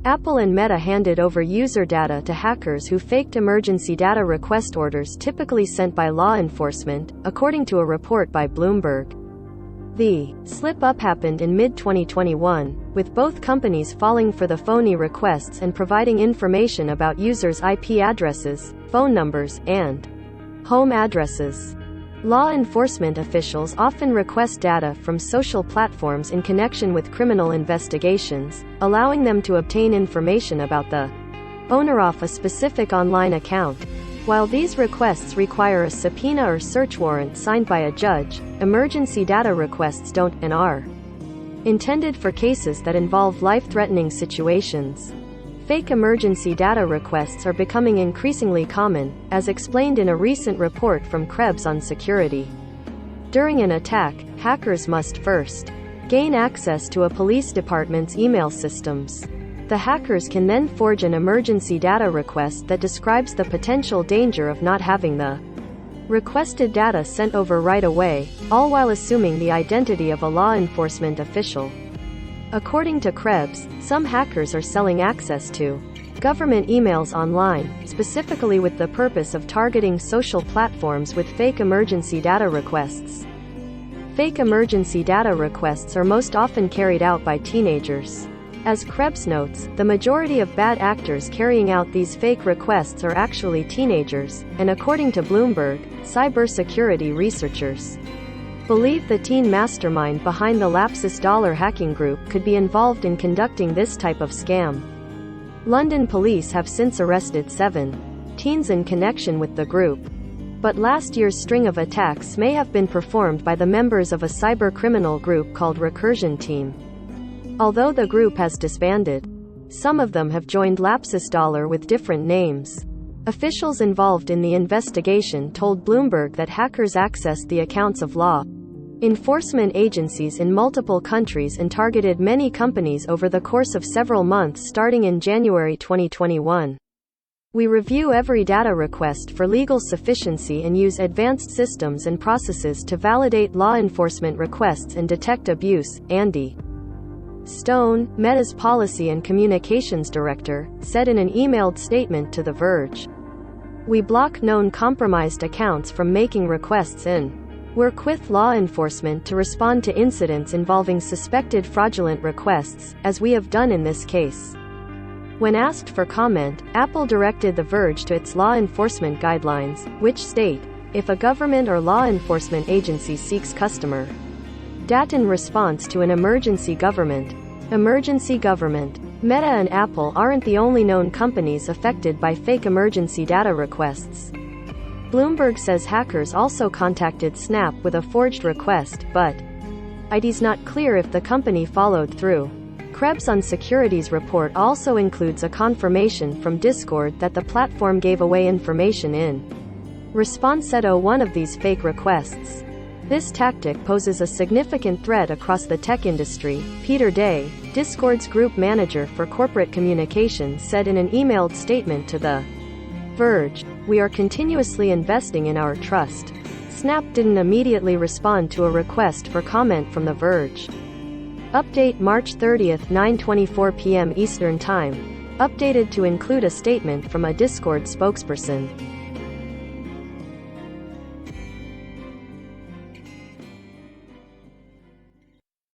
Apple and Meta handed over user data to hackers who faked emergency data request orders typically sent by law enforcement, according to a report by Bloomberg. The slip-up happened in mid-2021, with both companies falling for the phony requests and providing information about users' IP addresses, phone numbers, and home addresses. Law enforcement officials often request data from social platforms in connection with criminal investigations, allowing them to obtain information about the owner of a specific online account. While these requests require a subpoena or search warrant signed by a judge, emergency data requests don't and are intended for cases that involve life-threatening situations. Fake emergency data requests are becoming increasingly common, as explained in a recent report from Krebs on security. During an attack, hackers must first gain access to a police department's email systems. The hackers can then forge an emergency data request that describes the potential danger of not having the requested data sent over right away, all while assuming the identity of a law enforcement official. According to Krebs, some hackers are selling access to government emails online, specifically with the purpose of targeting social platforms with fake emergency data requests. Fake emergency data requests are most often carried out by teenagers. As Krebs notes, the majority of bad actors carrying out these fake requests are actually teenagers, and according to Bloomberg, cybersecurity researchers believe the teen mastermind behind the Lapsus dollar hacking group could be involved in conducting this type of scam. London police have since arrested 7 teens in connection with the group. But last year's string of attacks may have been performed by the members of a cybercriminal group called Recursion Team. Although the group has disbanded, some of them have joined Lapsus dollar with different names. Officials involved in the investigation told Bloomberg that hackers accessed the accounts of law enforcement agencies in multiple countries and targeted many companies over the course of several months starting in January 2021. We review every data request for legal sufficiency and use advanced systems and processes to validate law enforcement requests and detect abuse, Andy Stone, Meta's Policy and Communications Director, said in an emailed statement to The Verge. We block known compromised accounts from making requests and work with law enforcement to respond to incidents involving suspected fraudulent requests, as we have done in this case. When asked for comment, Apple directed The Verge to its law enforcement guidelines, which state, if a government or law enforcement agency seeks customer data in response to an emergency government, Meta and Apple aren't the only known companies affected by fake emergency data requests. Bloomberg says hackers also contacted Snap with a forged request, but it's not clear if the company followed through. Krebs on Security's report also includes a confirmation from Discord that the platform gave away information in response to one of these fake requests. This tactic poses a significant threat across the tech industry, Peter Day, Discord's group manager for corporate communications, said in an emailed statement to The Verge. We are continuously investing in our trust. Snap didn't immediately respond to a request for comment from The Verge. Update March 30, 9:24 p.m. Eastern Time. Updated to include a statement from a Discord spokesperson.